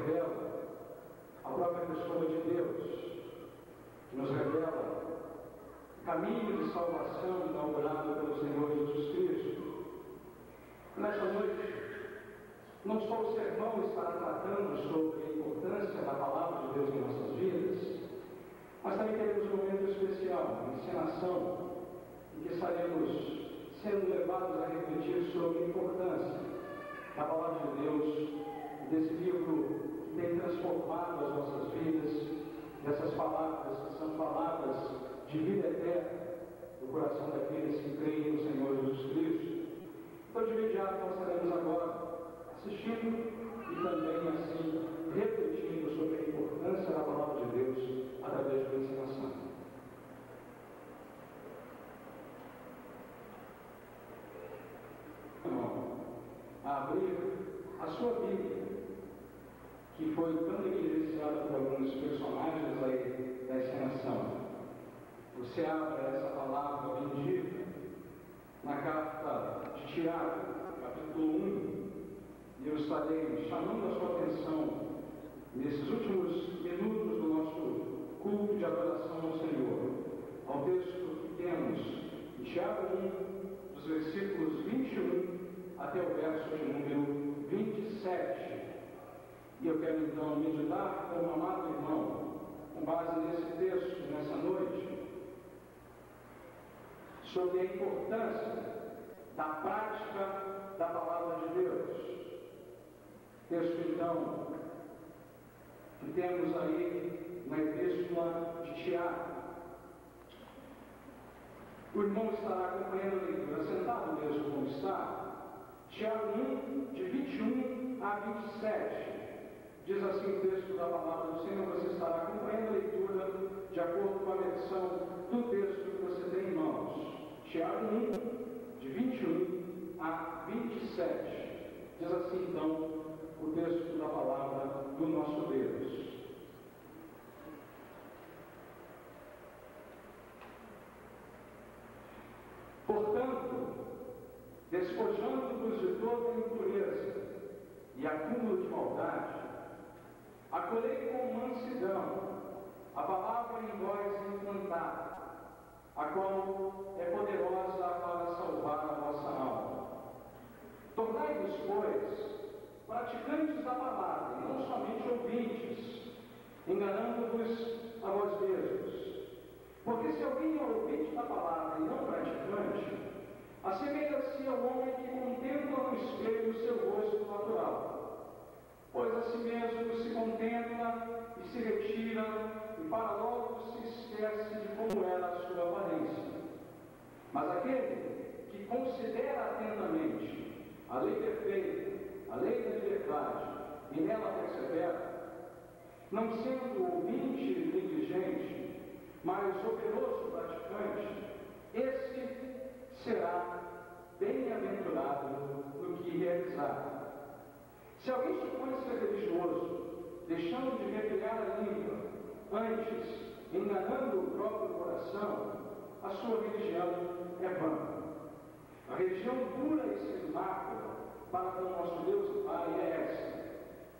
revela a própria pessoa de Deus, que nos revela o caminho de salvação inaugurado pelo Senhor Jesus Cristo. Nesta noite, não só o sermão estará tratando sobre a importância da palavra de Deus em nossas vidas, mas também teremos um momento especial, uma encenação, em que estaremos sendo levados a refletir sobre a importância da palavra de Deus, desse livro que tem transformado as nossas vidas, dessas palavras que são palavras de vida eterna no coração daqueles que creem no Senhor Jesus Cristo. Então, de imediato, nós estaremos agora assistindo e também, assim, refletindo sobre a importância da palavra de Deus através da ensinação. A abrir a sua Bíblia, que foi tão negligenciada por alguns personagens aí da encenação. Você abre essa palavra bendita na carta de Tiago, capítulo 1, e eu estarei chamando a sua atenção nesses últimos minutos do nosso culto de adoração ao Senhor, ao texto que temos em Tiago 1, dos versículos 21 até o verso de número 27. E eu quero então meditar com o amado irmão, com base nesse texto, nessa noite, sobre a importância da prática da palavra de Deus. Texto então que temos aí na epístola de Tiago. O irmão estará acompanhando a leitura, sentado mesmo como está. Tiago 1, de 21 a 27. Diz assim o texto da palavra do Senhor. Você estará acompanhando a leitura de acordo com a versão do texto que você tem em mãos. Tiago 1, de 21 a 27. Diz assim então o texto da palavra do nosso Deus. Portanto, despojando-vos de toda impureza e acúmulo de maldade, acolhei com mansidão a palavra em vós implantada, a qual é poderosa para salvar a vossa alma. Tornai-vos, pois, praticantes da palavra, e não somente ouvintes, enganando-vos a vós mesmos. Porque se alguém é ouvinte da palavra e não praticante, assemelha-se ao homem que contempla no espelho o seu rosto natural. Pois a si mesmo se contempla e se retira, e para logo se esquece de como era a sua aparência. Mas aquele que considera atentamente a lei perfeita, a lei da liberdade, e nela persevera, não sendo ouvinte negligente, mas operoso praticante, esse será bem-aventurado no que realizar. Se alguém supõe ser religioso, deixando de mergulhar a língua, antes enganando o próprio coração, a sua religião é vã. A religião pura e sem mácula para com o nosso Deus e Pai é esta: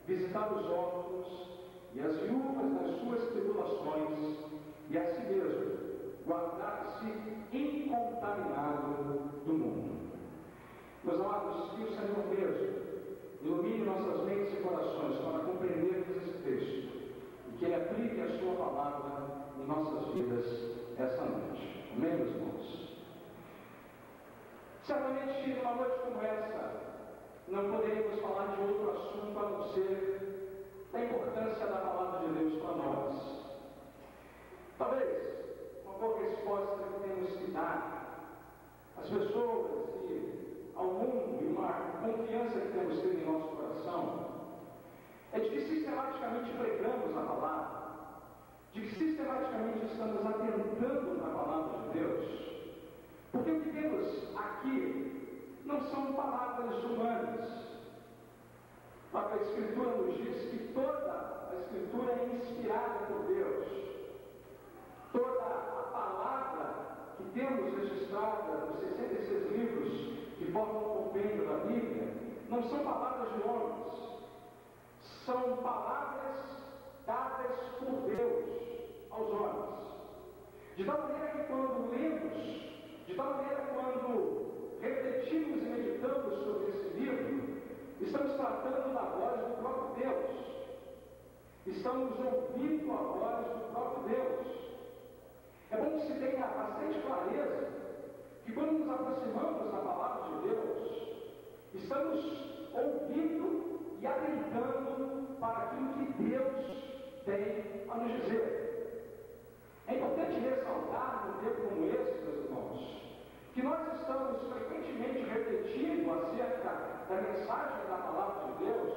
visitar os órfãos e as viúvas nas suas tribulações, e a si mesmo guardar-se incontaminado do mundo. Meus amados, que o Senhor mesmo ilumine nossas mentes e corações para compreendermos esse texto e que Ele aplique a sua palavra em nossas vidas esta noite. Amém, meus irmãos? Certamente, numa noite como essa, não poderíamos falar de outro assunto a não ser da importância da palavra de Deus para nós. Talvez uma boa resposta que temos que dar às pessoas e ao mundo, e uma confiança que temos que ter em nosso coração, é de que sistematicamente pregamos a palavra, de que sistematicamente estamos atentando na palavra de Deus, porque o que temos aqui não são palavras humanas. A Escritura nos diz que toda a Escritura é inspirada por Deus. Toda a palavra que temos registrada nos 66 livros que formam o compêndio da Bíblia não são palavras de homens, são palavras dadas por Deus aos homens. De tal maneira que quando lemos, de tal maneira quando refletimos e meditamos sobre esse livro, estamos tratando da voz do próprio Deus. Estamos ouvindo a voz do próprio Deus. É bom que se tenha bastante clareza que quando nos aproximamos da palavra de Deus, estamos ouvindo e atentando para aquilo que Deus tem a nos dizer. É importante ressaltar num tempo como esse, meus irmãos, que nós estamos frequentemente refletindo acerca da mensagem da palavra de Deus,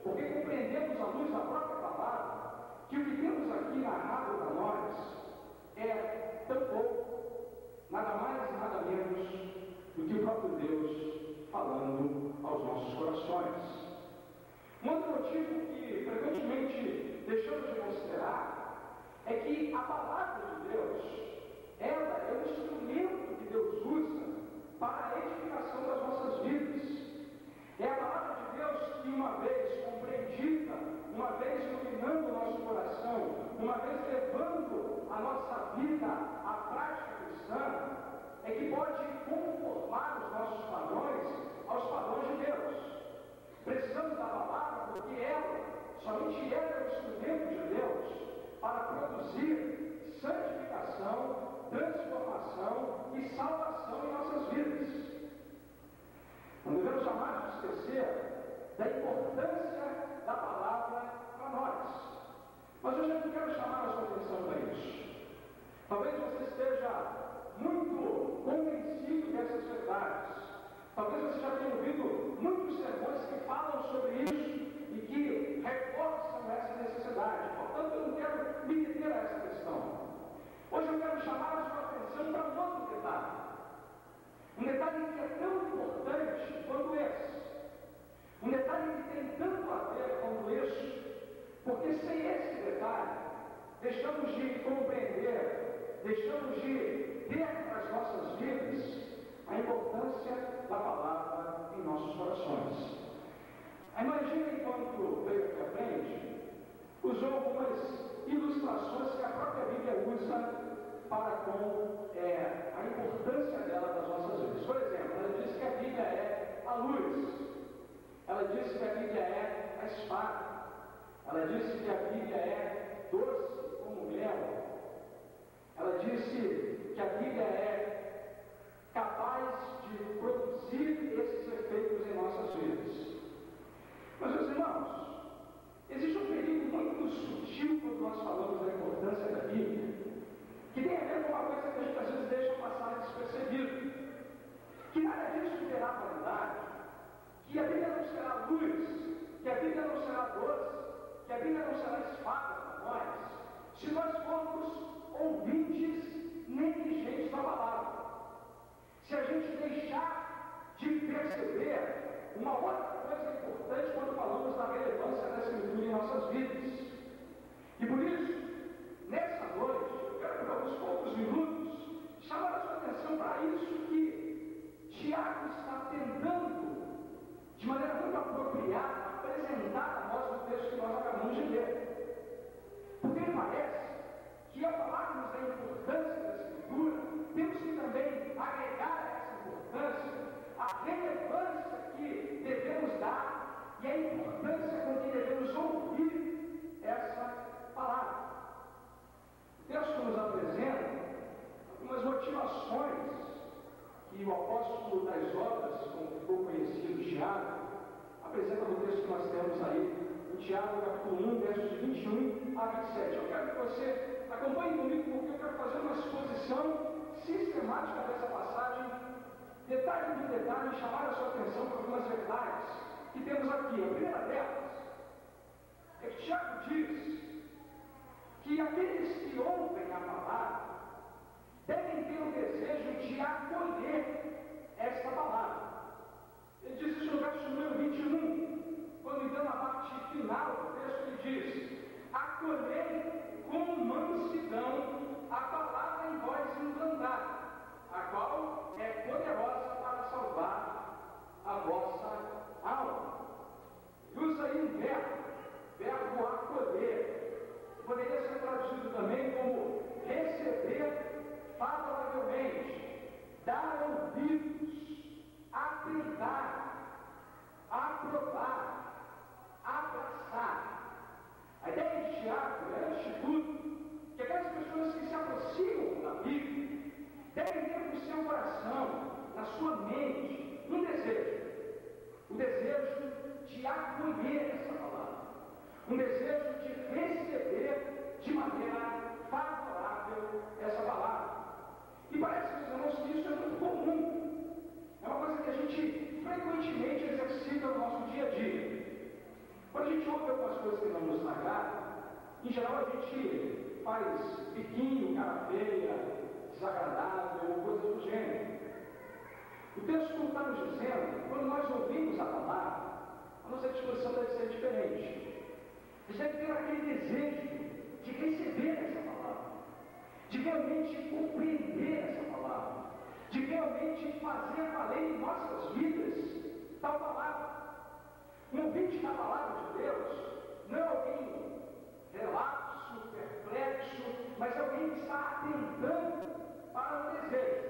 porque compreendemos à luz da própria palavra que o que temos aqui narrado para nós é tão pouco, nada mais e nada menos do que o próprio Deus falando aos nossos corações. Um outro motivo que frequentemente deixamos de considerar é que a palavra de Deus, ela é o instrumento que Deus usa para a edificação das nossas vidas. É a palavra de Deus que, uma vez compreendida, uma vez iluminando o nosso coração, uma vez levando a nossa vida à prática cristã, é que pode conformar os nossos padrões aos padrões de Deus. Precisamos da palavra porque ela, somente ela é o instrumento de Deus para produzir santificação, transformação e salvação em nossas vidas. Não devemos jamais esquecer da importância da palavra para nós. Mas hoje eu não quero chamar a sua atenção para isso. Talvez você esteja muito convencido dessas verdades. Talvez você já tenha ouvido muitos sermões que falam sobre isso e que reforçam essa necessidade. Portanto, eu não quero me deter a essa questão. Hoje eu quero chamar a sua atenção para um outro detalhe. Um detalhe que é tão importante quanto esse. Um detalhe que tem tanto a ver quanto isso. Porque sem esse detalhe, deixamos de compreender, deixamos de ter nas nossas vidas a importância da palavra em nossos corações. Imagine enquanto veio aqui à frente, usou algumas ilustrações que a própria Bíblia usa para com a importância dela nas nossas vidas. Por exemplo, ela diz que a Bíblia é a luz. Ela disse que a Bíblia é a espada. Ela disse que a Bíblia é doce como mel. Ela disse que a Bíblia é capaz de produzir esses efeitos em nossas vidas. Mas, meus irmãos, existe um perigo muito sutil quando nós falamos da importância da Bíblia, que tem a ver com uma coisa que a gente às vezes deixa passar despercebido. Que nada disso terá validade, que a Bíblia não será luz, que a Bíblia não será doce, que a Bíblia não será espada para nós, se nós formos ouvintes negligentes da palavra. Se a gente deixar de perceber uma outra coisa importante quando falamos da relevância da Escritura em nossas vidas. E por isso, nessa noite, eu quero por alguns poucos minutos chamar a sua atenção para isso que Tiago está tentando, de maneira muito apropriada, apresentar a nós no texto que nós acabamos de ler. Porque me parece que ao falarmos da importância da Escritura, temos que também agregar a essa importância a relevância que devemos dar e a importância com que devemos ouvir essa palavra. O texto nos apresenta algumas motivações que o apóstolo das obras, como ficou conhecido, Tiago, apresenta no texto que nós temos aí, em Tiago, capítulo 1, versos de 21 a 27. Eu quero que você acompanhe comigo, porque eu quero fazer uma exposição sistemática dessa passagem, detalhe por detalhe, e chamar a sua atenção para algumas verdades que temos aqui. A primeira delas é que Tiago diz que aqueles que ouvem a palavra devem ter o desejo de acolher esta palavra. Ele diz isso no verso número 21, quando então na parte final do texto ele diz: acolhei com mansidão a palavra em vós implantada, a qual é poderosa para salvar a vossa alma. Ele usa aí um verbo deve ter no seu coração, na sua mente, um desejo. O desejo de acolher essa palavra. Um desejo de receber de maneira favorável essa palavra. E parece, meus irmãos, que isso é muito comum. É uma coisa que a gente frequentemente exercita no nosso dia a dia. Quando a gente ouve algumas coisas que não nos agradam, em geral a gente faz biquinho, cara feia, desagradável ou coisa do gênero. O texto está nos dizendo, quando nós ouvimos a palavra, a nossa disposição deve ser diferente. A gente deve ter aquele desejo de receber essa palavra, de realmente compreender essa palavra, de realmente fazer valer em nossas vidas tal palavra. Um ouvinte da palavra de Deus não é alguém relapso, perplexo, mas é alguém que está atentando para o desejo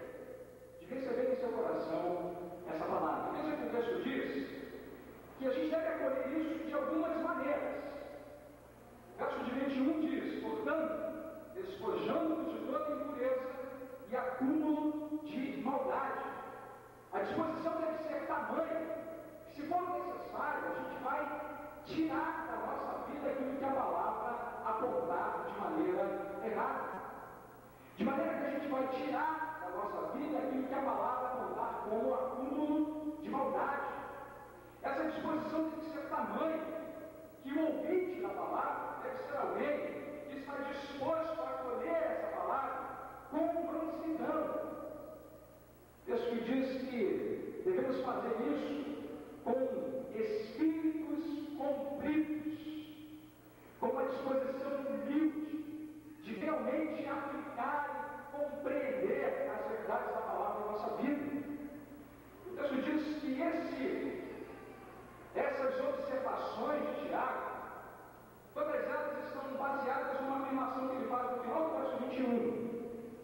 de receber em seu coração essa palavra. Veja que o texto diz que a gente deve acolher isso de algumas maneiras. O verso de 21 diz: portanto, despojando-nos de toda impureza e acúmulo de maldade. A disposição deve ser tamanha que, se for necessário, a gente vai tirar da nossa vida aquilo que a palavra apontar de maneira errada. De maneira que a gente vai tirar da nossa vida aquilo que a palavra apontar como acúmulo de maldade. Essa disposição tem que ser tamanha que o ouvinte da palavra deve ser alguém que está disposto a acolher essa palavra com mansidão. O texto que diz que devemos fazer isso com espíritos contritos, com uma disposição humilde de realmente aplicar e compreender as verdades da palavra na nossa vida. O texto diz que essas observações de Tiago, todas elas estão baseadas numa afirmação que ele faz no final do verso 21.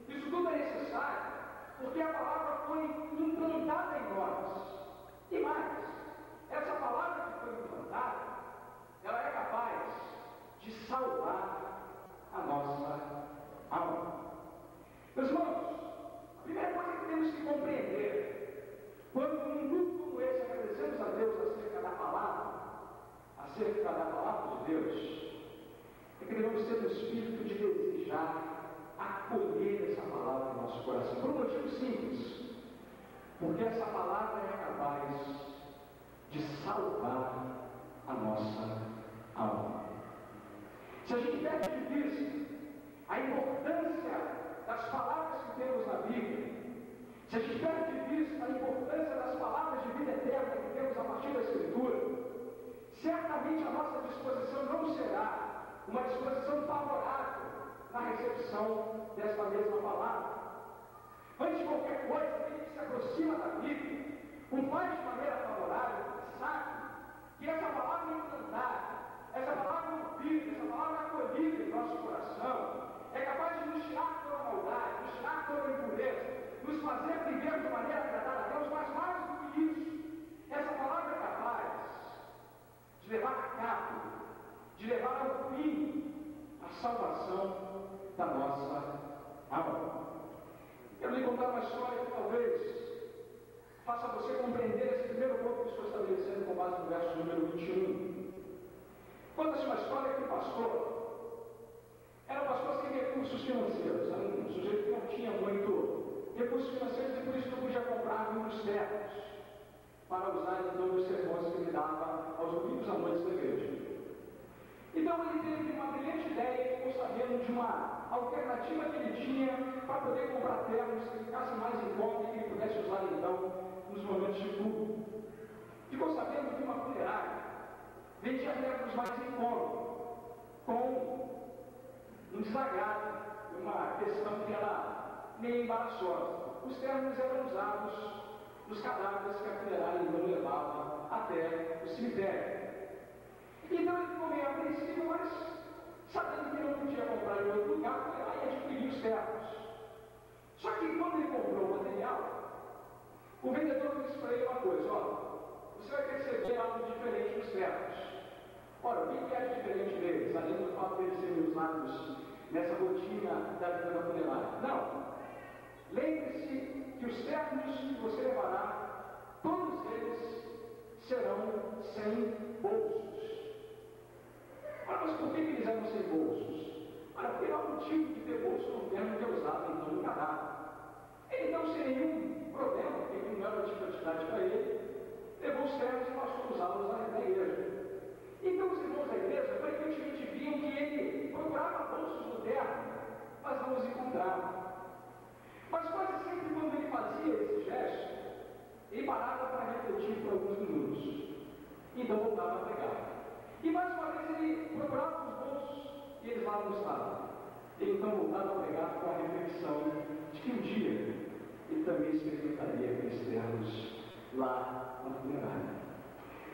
Isso tudo é necessário porque a palavra foi implantada em nós. E mais, essa palavra que foi implantada, ela é capaz de salvar a nossa alma. Meus irmãos, a primeira coisa que temos que compreender, quando num grupo como esse agradecemos a Deus acerca da palavra de Deus, é que devemos ter o espírito de desejar acolher essa palavra no nosso coração, por um motivo simples, porque essa palavra é capaz de salvar a nossa alma. Se a gente perde de vista a importância das palavras que temos na Bíblia, se a gente perde de vista a importância das palavras de vida eterna que temos a partir da Escritura, certamente a nossa disposição não será uma disposição favorável na recepção desta mesma palavra. Antes de qualquer coisa, aquele que se aproxima da Bíblia o faz de maneira favorável, sabe que essa palavra implantada, essa palavra ouvida, essa palavra acolhida em nosso coração, é capaz de nos tirar toda a maldade, nos tirar toda a impureza, nos fazer viver de maneira agradável a Deus, mas mais do que isso, essa palavra é capaz de levar a cabo, de levar ao fim a salvação da nossa alma. Quero lhe contar uma história que talvez faça você compreender esse primeiro ponto que estou estabelecendo com base no verso número 21. Conta-se uma história que o pastor era um pastor sem recursos financeiros, era um sujeito que não tinha muito recursos financeiros e por isso não podia comprar muitos terras para usar então nos sermões que ele dava aos ouvidos amantes da igreja. Então ele teve uma brilhante ideia e ficou sabendo de uma alternativa que ele tinha para poder comprar terras que ficassem mais em conta e que ele pudesse usar então nos momentos de culto. Ficou sabendo que uma funerária vendia terras mais em conta, com um desagrado, uma questão que era meio embaraçosa. Os ternos eram usados nos cadáveres que a funerária então levava até o cemitério. Então ele ficou meio apreensivo, mas sabendo que não podia comprar em outro lugar, foi lá e adquiriu os ternos. Só que quando ele comprou o material, o vendedor disse para ele uma coisa: ó, você vai perceber algo diferente nos ternos. Ora, o que é de diferente deles, além do fato de eles serem usados nessa rotina da vida da funerária? Não. lembre-se que os ternos que você levará, todos eles serão sem bolsos. Ora, mas por que eles eram sem bolsos? Ora, porque não há motivo de ter bolso no terno que é usado então no cadáver. Ele não, sem nenhum problema, porque não era de quantidade para ele, levou os ternos e passou a usá-los na igreja. Então os irmãos da igreja frequentemente viam que ele procurava bolsos no terno, mas não os encontrava. Mas quase sempre quando ele fazia esse gesto, ele parava para refletir por alguns minutos. Então voltava a pegar. E mais uma vez ele procurava os bolsos e eles lá não estavam. Ele então voltava a pegar com a reflexão de que um dia ele também experimentaria aqueles ternos lá na funerária.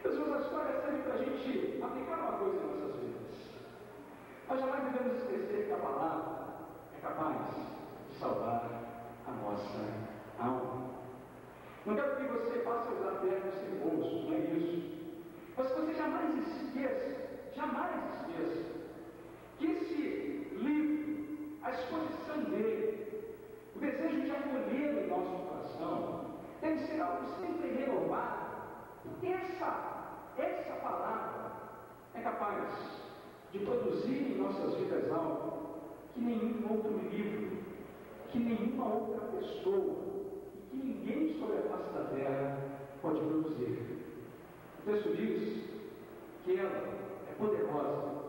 Pessoas, a história serve para a gente aplicar uma coisa em nossas vidas. Nós jamais devemos esquecer que a palavra é capaz de salvar a nossa alma. Não quero que você passe a usar ternos sem bolsos, não é isso. Mas que você jamais esqueça que esse livro, a exposição dele, o desejo de acolhê-lo em nosso coração, deve ser algo sempre renovado, porque essa palavra é capaz de produzir em nossas vidas algo que nenhum outro livro, que nenhuma outra pessoa, e que ninguém sobre a face da terra pode produzir. O texto diz que ela é poderosa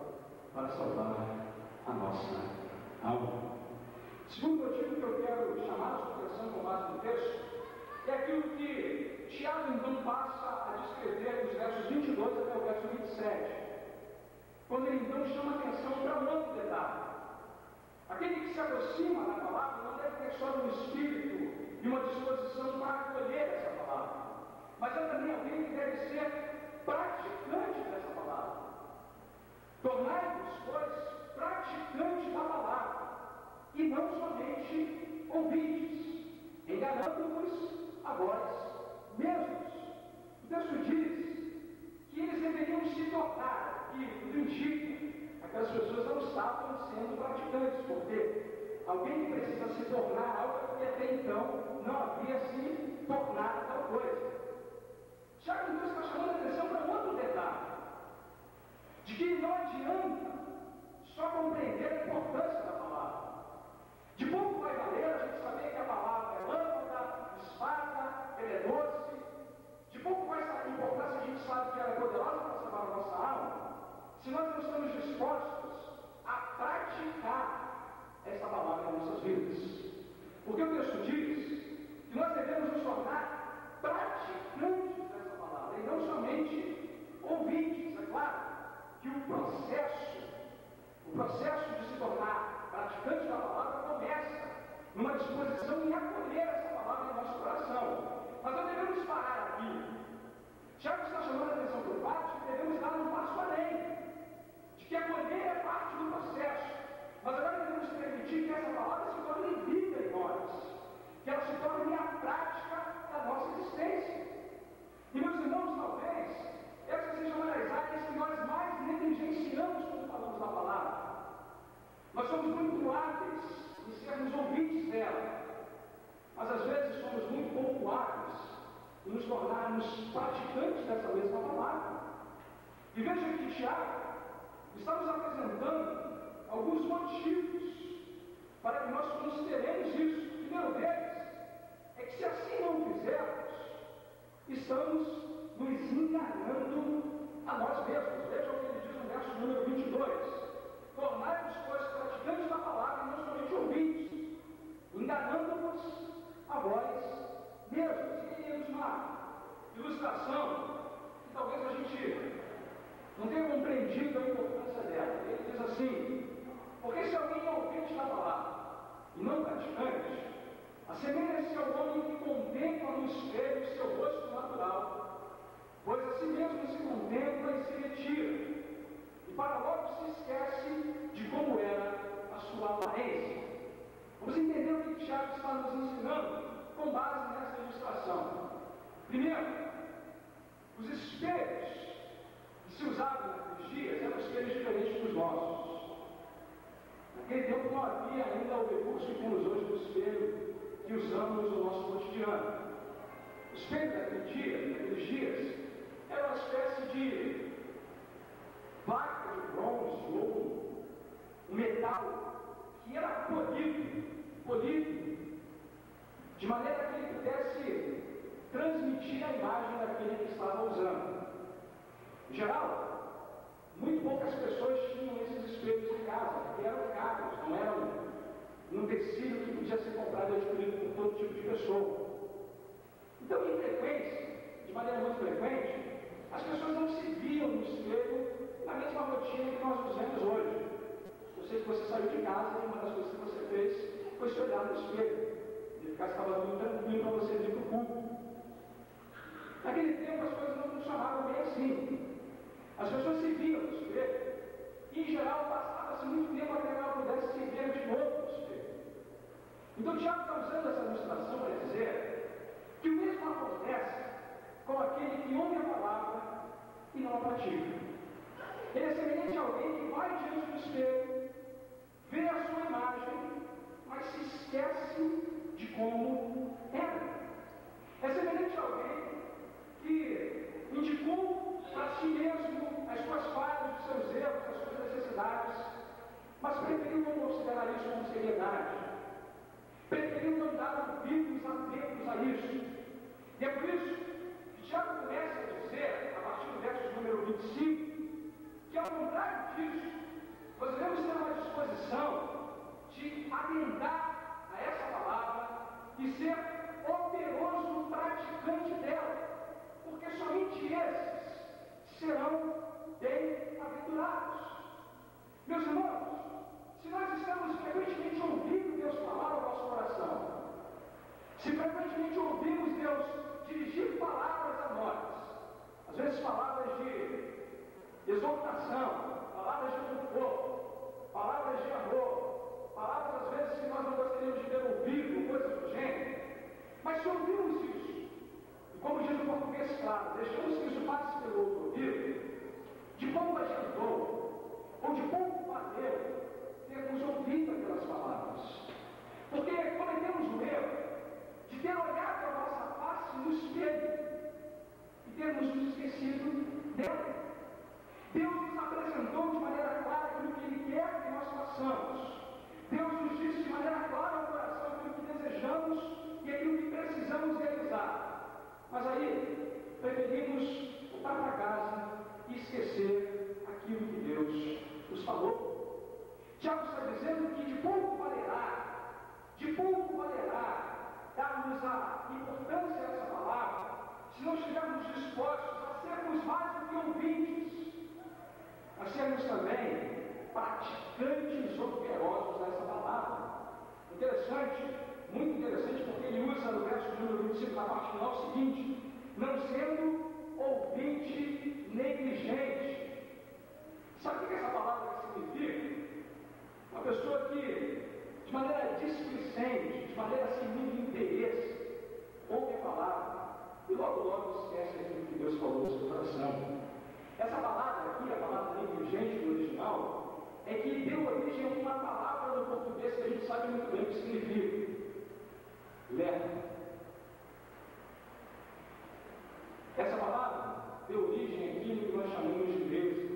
para salvar a nossa alma. Segundo motivo que eu quero chamar a sua atenção com base no texto, é aquilo que Tiago então passa a descrever nos versos 22 até o verso 27, quando ele então chama a atenção para um outro detalhe. Aquele que se aproxima da palavra não deve ter só um espírito e uma disposição para acolher essa palavra, mas é também alguém que deve ser praticante dessa palavra. Tornai-vos, pois, praticantes da palavra, e não somente ouvintes, enganando-vos a vós mesmos. O texto diz que eles deveriam se tornar, e tudo indica, aquelas pessoas não estavam sendo praticantes, porque alguém que precisa se tornar algo que até então não havia se tornado tal coisa. Tiago então está chamando a atenção para um outro detalhe, de que não adianta só compreender a importância da palavra. De pouco vai valer a gente saber que a palavra é lâmpada, espada, ela é doce. De pouco vai importar se a gente sabe que ela é poderosa para salvar a nossa alma, se nós não estamos dispostos a praticar essa palavra em nossas vidas. Porque o texto diz que nós devemos nos tornar praticantes dessa palavra, e não somente ouvintes. É claro que o processo de se tornar praticante da palavra começa numa disposição em acolher essa palavra em nosso coração. Mas não devemos parar aqui. Tiago está chamando a atenção para o fato de que devemos dar um passo além, de que acolher é parte do processo, mas agora devemos permitir que essa palavra se torne vida em nós, que ela se torne a prática da nossa existência. E meus irmãos, talvez essa seja uma das áreas que nós mais negligenciamos quando falamos da palavra. Nós somos muito hábeis em sermos ouvintes dela, mas às vezes somos muito pouco hábeis em nos tornarmos praticantes dessa mesma palavra. E veja que Tiago está nos apresentando alguns motivos para que nós consideremos isso. O primeiro deles é que, se assim não fizermos, estamos nos enganando a nós mesmos. Veja o que ele diz no verso número 22. Tornai-vos, pois, praticantes da palavra e não somente ouvintes, enganando-vos a vós mesmos. E aqui temos uma ilustração que talvez a gente não tenha compreendido a importância dela. Ele diz assim: porque se alguém é ouvinte da palavra e não praticante, assemelha-se ao homem que contempla no espelho o seu rosto natural, pois a si mesmo se contempla e se retira, e para logo se esquece de como era a sua aparência. Vamos entender o que Tiago está nos ensinando com base nessa ilustração. Primeiro, os espelhos que se usavam naqueles dias eram espelhos diferentes dos nossos. Naquele tempo não havia ainda o recurso que temos hoje do espelho, que usamos no nosso cotidiano. O espelho daqueles dias, era uma espécie de placa de bronze ou um metal que era polido, de maneira que ele pudesse transmitir a imagem daquele que estava usando. Em geral, muito poucas pessoas tinham esses espelhos em casa, porque eram caros, não eram um tecido que podia ser comprado e adquirido por todo tipo de pessoa. Então, em frequência, de maneira muito frequente, as pessoas não se viam no espelho na mesma rotina que nós usamos hoje. Eu sei que você saiu de casa e uma das coisas que você fez foi se olhar no espelho, verificar se estava tudo tranquilo para você vir para o culto. Naquele tempo as coisas não funcionavam bem assim. As pessoas se viam no espelho e, em geral, passava-se muito tempo até que ela pudesse se ver de novo no espelho. Então, Tiago está usando essa ilustração para dizer que o mesmo acontece com aquele que ouve a palavra e não a pratica. Ele é semelhante a alguém que vai diante do espelho, vê a sua imagem, mas se esquece de como era. É semelhante a alguém que indicou para si mesmo as suas falhas, os seus erros, as suas necessidades, mas preferiu não considerar isso com seriedade. Preferiu não dar ouvidos atentos a isso. E é por isso que Tiago começa a dizer, a partir do verso número 25, que ao contrário disso, nós devemos ter uma disposição de atentar a essa palavra e ser operoso praticante dela, porque somente esses serão bem-aventurados. Meus irmãos, se nós estamos frequentemente ouvindo Deus falar ao nosso coração, se frequentemente ouvimos Deus dirigir palavras a nós, às vezes palavras de exortação, palavras de conforto, palavras de amor, palavras às vezes que nós não gostaríamos de ter ouvido, coisas do gênero, mas se ouvimos isso, e como diz o português claro, deixamos que isso passe pelo outro ouvido, de pouco adiantou, ou de pouco valeu termos ouvido aquelas palavras, porque cometemos o erro de ter olhado a nossa face no espelho e termos nos esquecido dela. Deus nos apresentou de maneira clara aquilo que Ele quer que nós façamos. Deus nos disse de maneira clara ao coração aquilo que desejamos e aquilo que precisamos realizar. Mas aí, preferimos voltar para casa e esquecer aquilo que Deus nos falou. Tiago está dizendo que de pouco valerá darmos a importância a essa palavra se não estivermos dispostos a sermos mais do que ouvintes, a sermos também praticantes operosos dessa palavra. Interessante, muito interessante, porque ele usa no verso número 25, na parte final, o seguinte: não sendo ouvinte negligente. Sabe o que essa palavra significa? Uma pessoa que, de maneira displicente, de maneira sem muito interesse, ouve a palavra e logo esquece aquilo que Deus falou no seu coração. Essa palavra aqui, a palavra negligente no original, é que deu origem a uma palavra no português que a gente sabe muito bem o que significa: lerdo. Essa palavra deu origem àquilo que nós chamamos de bêbado.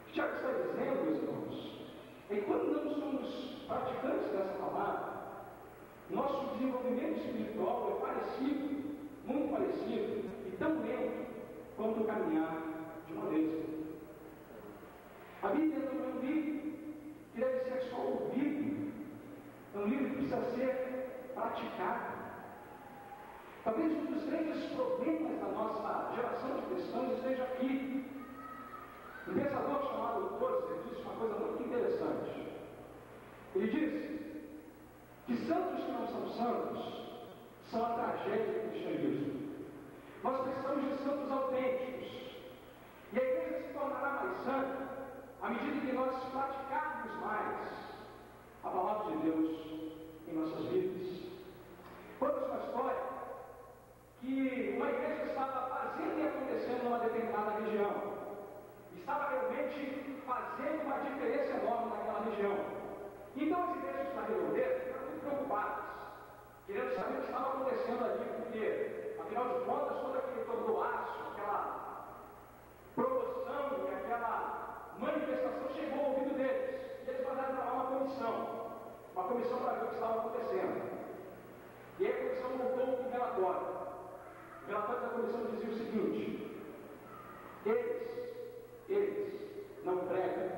O que Tiago está dizendo, meus irmãos, é que quando não somos praticantes dessa palavra, nosso desenvolvimento espiritual é parecido, muito parecido, e tão lento quanto o caminhar de uma vez. A Bíblia não é um livro que deve ser só ouvido, é um livro que precisa ser praticado. Talvez um dos grandes problemas da nossa geração de cristãos esteja aqui. Um pensador chamado Tozer disse uma coisa muito interessante. Ele disse que santos que não são santos são a tragédia do cristianismo. Nós precisamos de santos autênticos. E a igreja se tornará mais santa à medida que nós praticarmos mais a palavra de Deus em nossas vidas. Conta uma história que uma igreja estava fazendo e acontecendo numa determinada região. Estava realmente fazendo uma diferença enorme naquela região. Então as igrejas da redondeza ficaram muito preocupadas. querendo saber o que estava acontecendo ali, porque, afinal de contas, todo aquele tordoaço, aquela promoção e aquela manifestação chegou ao ouvido deles. E eles mandaram para lá uma comissão para ver o que estava acontecendo. E aí a comissão montou um relatório. O relatório da comissão dizia o seguinte: eles não pregam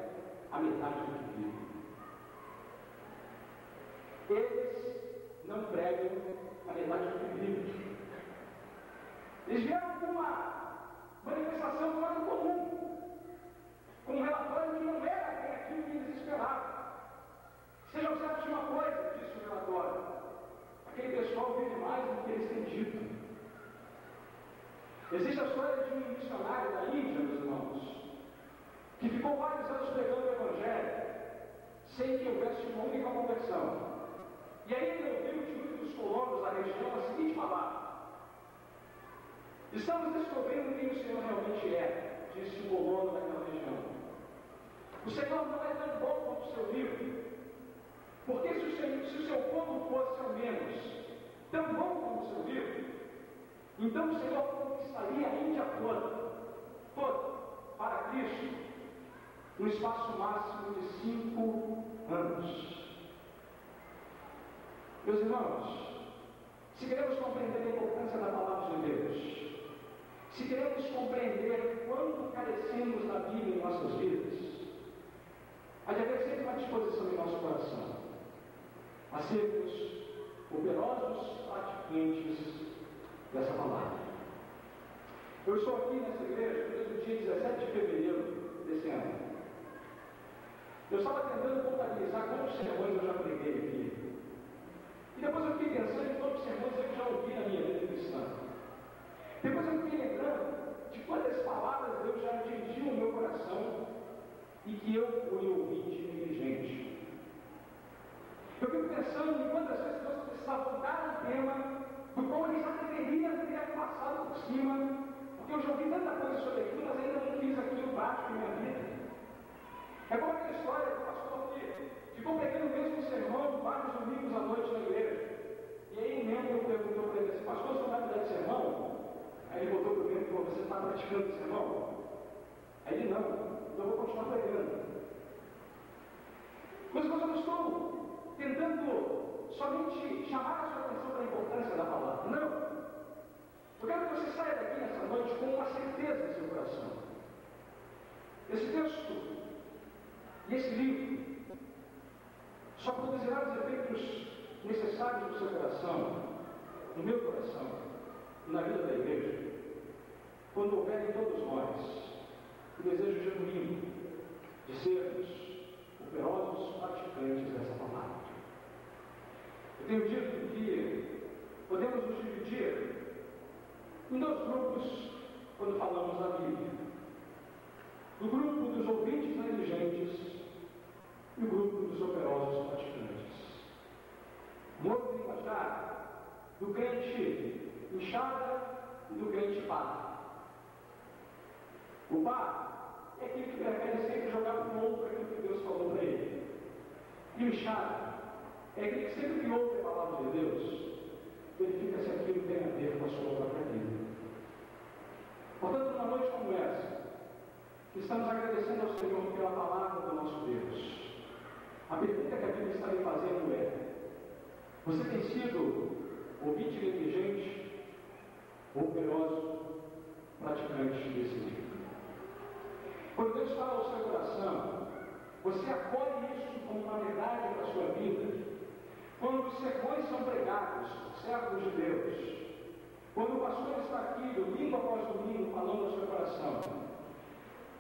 a metade do que vivem. Eles não pregam a metade do que vivem. Eles vieram com uma manifestação fora do comum, com um relatório que não era bem aquilo que eles esperavam. Seja observado de uma coisa, disse o relatório: aquele pessoal vive mais do que eles têm dito. Existe a história de um missionário da Índia, meus irmãos, que ficou vários anos pregando o Evangelho, sem que houvesse uma única conversão. E aí ele ouviu de muitos dos colonos da região a seguinte palavra: estamos descobrindo quem o Senhor realmente é, disse o colono daquela região. O Senhor não é tão bom quanto o seu livro, porque se o seu povo fosse ao menos tão bom como o seu livro, então o Senhor conquistaria a Índia toda, para Cristo, no espaço máximo de 5 anos. Meus irmãos, se queremos compreender a importância da palavra de Deus, se queremos compreender quanto carecemos da Bíblia em nossas vidas, há de haver sempre uma disposição em nosso coração a sermos operosos praticantes dessa palavra. Eu estou aqui nessa igreja desde o dia 17 de fevereiro desse ano. Eu estava tentando contabilizar quantos sermões eu já preguei aqui. E depois eu fiquei pensando em quantos sermões eu já ouvi na minha vida cristã. Depois eu fiquei lembrando de quantas palavras Deus já atingiu no meu coração e que eu fui ouvinte negligente. Eu fico pensando em quantas vezes Deus precisava mudar o tema do qual ele já deveria ter passado por cima, porque eu já ouvi tanta coisa sobre aquilo, mas ainda não fiz aquilo prático em minha vida. É como aquela história do pastor que ficou pregando o mesmo sermão vários domingos à noite na igreja. E aí um membro perguntou para ele assim: pastor, você não vai mudar de sermão? Aí ele voltou para o membro e falou: você está praticando o sermão? Aí ele: não, então eu vou continuar pregando. Mas eu não estou tentando somente chamar a sua atenção para a importância da palavra. Não. Eu quero que você saia daqui nessa noite com uma certeza em seu coração. Esse texto e esse livro só produzirá os efeitos necessários no seu coração, no meu coração e na vida da igreja, quando houver em todos nós o desejo genuíno de sermos operosos praticantes dessa palavra. Eu tenho dito que podemos nos dividir em 2 grupos quando falamos da Bíblia: o grupo dos ouvintes negligentes e o grupo dos operosos praticantes. Um outro linguajar do crente inchada e do crente pá. O pá é aquele que prefere sempre jogar para o outro aquilo que Deus falou para ele. E o inchado é aquele que sempre que ouve a palavra de Deus verifica se aquilo tem a ver com a sua própria vida. Portanto, numa noite como essa, que estamos agradecendo ao Senhor pela palavra do nosso Deus, a pergunta que a Bíblia está lhe fazendo é: você tem sido ouvinte negligente ou operoso praticante desse livro? Quando Deus fala ao seu coração, você acolhe isso como uma verdade para a sua vida? Quando os sermões são pregados, servos de Deus, quando o pastor está aqui, domingo após domingo, falando ao seu coração,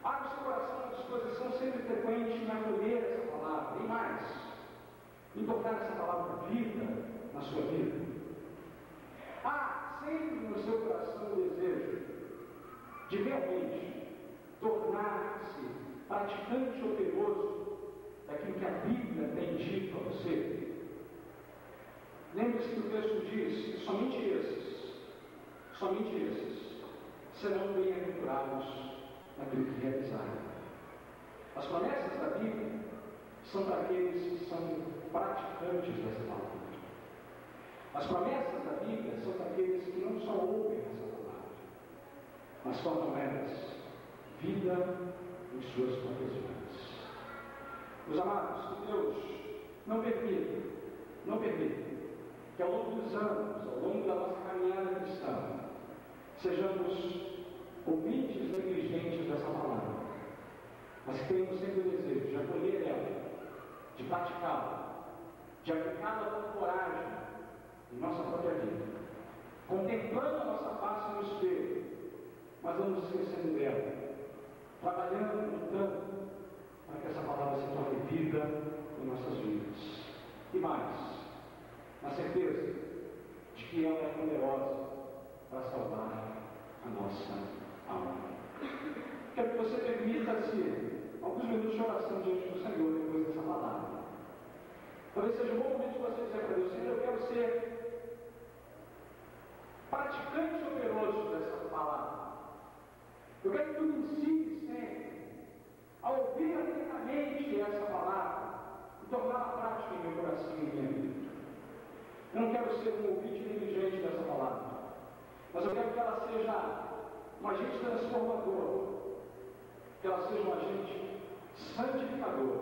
abre o seu coração à disposição sempre frequente em acolher essa palavra, e mais, em tornar essa palavra vida na sua vida. Há sempre no seu coração o desejo de realmente tornar-se praticante operoso daquilo que a Bíblia tem dito a você. Lembre-se que o texto diz que somente esses serão bem-aventurados naquilo que realizarem. As promessas da Bíblia são para aqueles que são praticantes dessa palavra. As promessas da Bíblia são daqueles que não só ouvem essa palavra, mas tornam elas vida em suas próprias vidas. Meus amados, que Deus não permita que ao longo dos anos, ao longo da nossa caminhada cristã, sejamos ouvintes negligentes dessa palavra, mas que tenhamos sempre o desejo de acolher ela, de praticá-la, de aplicá-la com coragem em nossa própria vida, contemplando a nossa face no espelho, mas não nos esquecendo dela, trabalhando, lutando, para que essa palavra se torne vida em nossas vidas. E mais, na certeza de que ela é poderosa para salvar a nossa alma. Quero que você permita-se alguns minutos de oração diante do Senhor depois dessa palavra. Talvez seja um bom momento de você dizer para Deus: Senhor, eu quero ser praticante operoso dessa palavra. Eu quero que tu me ensines sempre a ouvir atentamente essa palavra e torná-la prática em meu coração e em minha vida. Eu não quero ser um ouvinte negligente dessa palavra, mas eu quero que ela seja um agente transformador, que ela seja um agente santificador,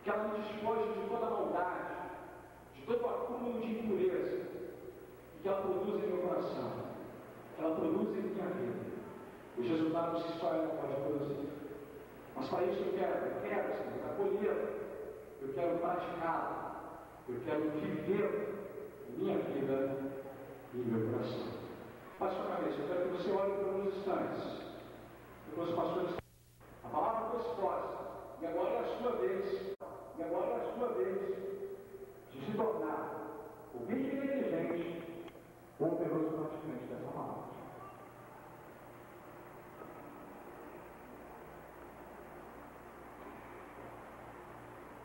que ela me despoje de toda maldade, de todo acúmulo de impureza, e que ela produza em meu coração, que ela produza em minha vida os resultados que só ela pode produzir. Mas para isso eu quero, Senhor, acolhê-la, eu quero praticá-la, eu quero viver minha vida e meu coração. Passe sua cabeça, eu quero que você olhe por alguns instantes. Depois os pastores, a palavra foi exposta, e agora é a sua vez, de se tornar ouvinte inteligente ou operoso praticante dessa palavra.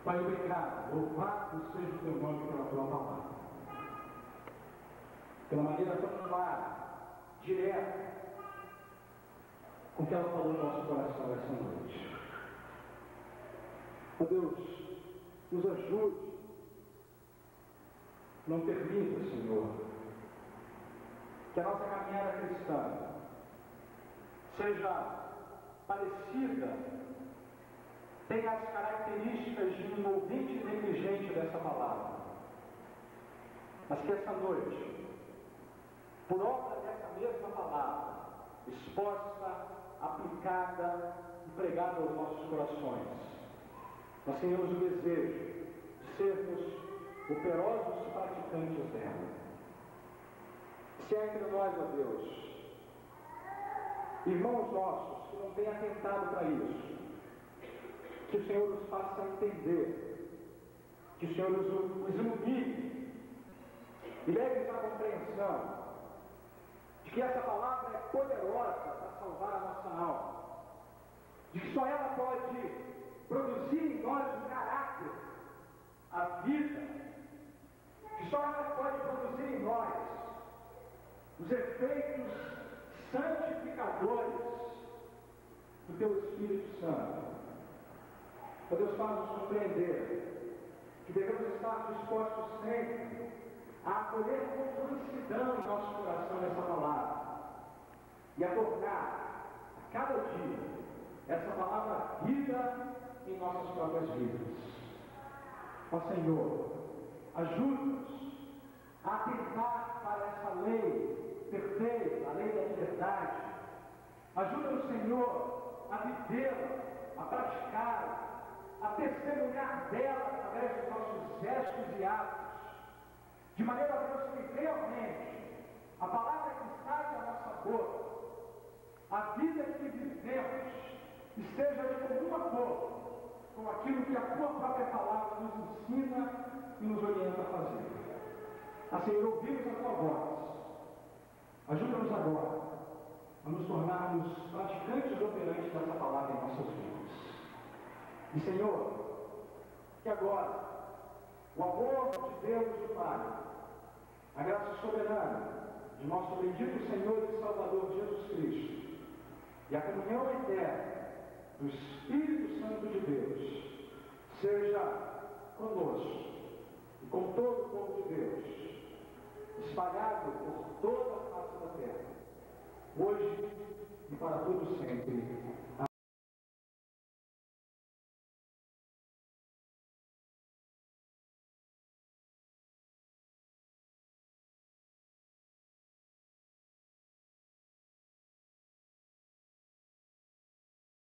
Pai, obrigado, louvado seja o teu nome pela tua palavra, pela maneira tão clara, direta, com que ela falou no nosso coração essa noite. Ó Deus, nos ajude, não permita, Senhor, que a nossa caminhada cristã seja parecida, tenha as características de um ouvinte negligente dessa palavra, mas que essa noite, por obra dessa mesma palavra, exposta, aplicada e pregada aos nossos corações, nós tenhamos o desejo de sermos operosos praticantes dela. Se há entre nós, ó Deus, irmãos nossos que não têm atentado para isso, que o Senhor nos faça entender, que o Senhor nos ilumine e leve-nos à compreensão de que essa palavra é poderosa para salvar a nossa alma, de que só ela pode produzir em nós o caráter, a vida, que só ela pode produzir em nós os efeitos santificadores do teu Espírito Santo. Ó Deus, faz-nos compreender que devemos estar dispostos sempre a acolher com mansidão em nosso coração essa palavra e a tornar a cada dia essa palavra vida em nossas próprias vidas. Ó Senhor, ajuda-nos a atentar para essa lei perfeita, a lei da liberdade. Ajuda-nos, Senhor, a vivê-la, a praticá-la, a testemunhar dela através dos nossos gestos e atos, de maneira a Deus que realmente a palavra que sai da nossa boca, a vida que vivemos, esteja de comum acordo com aquilo que a tua própria palavra nos ensina e nos orienta a fazer. Assim, ouvimos a tua voz. Ajuda-nos agora a nos tornarmos praticantes operantes dessa palavra em nossas vidas. E, Senhor, que agora o amor de Deus e Pai, a graça soberana de nosso bendito Senhor e Salvador Jesus Cristo e a comunhão eterna do Espírito Santo de Deus seja conosco e com todo o povo de Deus, para todo sempre.